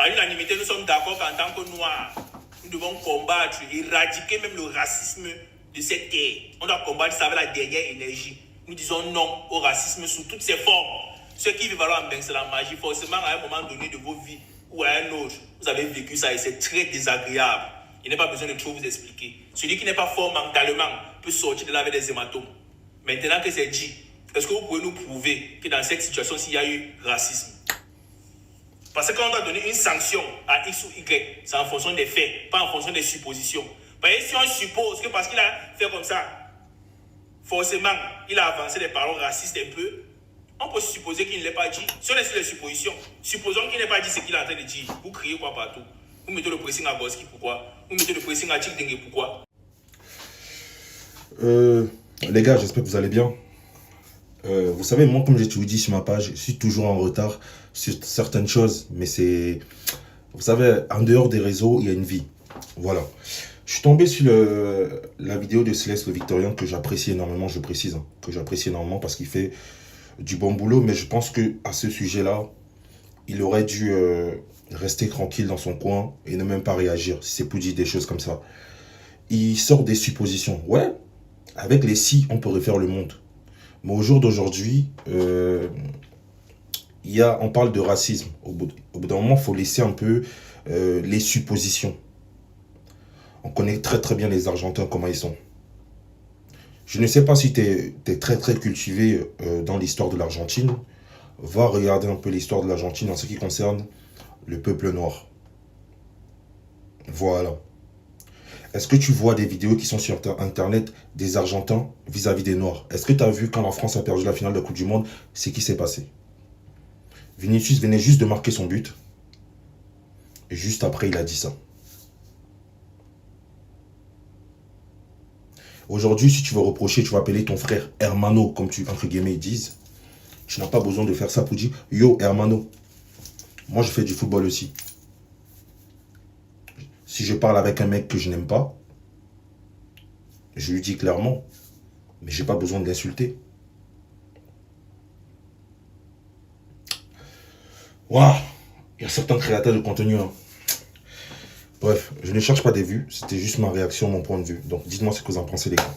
À l'unanimité, nous sommes d'accord qu'en tant que Noirs, nous devons combattre, éradiquer même le racisme de cette terre. On doit combattre ça avec la dernière énergie. Nous disons non au racisme sous toutes ses formes. Ceux qui vivent alors en Beng, c'est la magie. Forcément, à un moment donné de vos vies ou à un autre, vous avez vécu ça et c'est très désagréable. Il n'est pas besoin de trop vous expliquer. Celui qui n'est pas fort mentalement peut sortir de là avec des hématomes. Maintenant que c'est dit, est-ce que vous pouvez nous prouver que dans cette situation-ci, il y a eu racisme? Parce que quand on doit donner une sanction à X ou Y, c'est en fonction des faits, pas en fonction des suppositions. Parce que si on suppose que parce qu'il a fait comme ça, forcément, il a avancé des paroles racistes un peu, on peut supposer qu'il ne l'ait pas dit. Si on est sur les suppositions, supposons qu'il n'ait pas dit ce qu'il est en train de dire. Vous criez quoi partout? Vous mettez le pressing à Gorski, pourquoi? Vous mettez le pressing à Tchik-Dengue, pourquoi? Les gars, j'espère que vous allez bien. Vous savez, moi, comme j'ai toujours dit sur ma page, je suis toujours en retard sur certaines choses. Mais c'est... Vous savez, en dehors des réseaux, il y a une vie. Voilà. Je suis tombé sur la vidéo de Céleste le Victorien que j'apprécie énormément, je précise. Hein, que j'apprécie énormément parce qu'il fait du bon boulot. Mais je pense qu'à ce sujet-là, il aurait dû rester tranquille dans son coin et ne même pas réagir. Si c'est pour dire des choses comme ça. Il sort des suppositions. Ouais, avec les si, on peut refaire le monde. Mais au jour d'aujourd'hui, on parle de racisme. Au bout d'un moment, il faut laisser un peu les suppositions. On connaît très très bien les Argentins, comment ils sont. Je ne sais pas si tu es très très cultivé dans l'histoire de l'Argentine. Va regarder un peu l'histoire de l'Argentine en ce qui concerne le peuple noir. Voilà. Est-ce que tu vois des vidéos qui sont sur Internet des Argentins vis-à-vis des Noirs? Est-ce que tu as vu quand la France a perdu la finale de la Coupe du Monde, c'est qui s'est passé? Vinicius venait juste de marquer son but. Et juste après, il a dit ça. Aujourd'hui, si tu veux reprocher, tu vas appeler ton frère Hermano, comme entre guillemets, ils disent. Tu n'as pas besoin de faire ça pour dire « Yo, Hermano, moi je fais du football aussi. » Si je parle avec un mec que je n'aime pas, je lui dis clairement, mais j'ai pas besoin de l'insulter. Waouh, il y a certains créateurs de contenu. Hein. Bref, je ne cherche pas des vues, c'était juste ma réaction, mon point de vue. Donc dites-moi ce que vous en pensez les gars.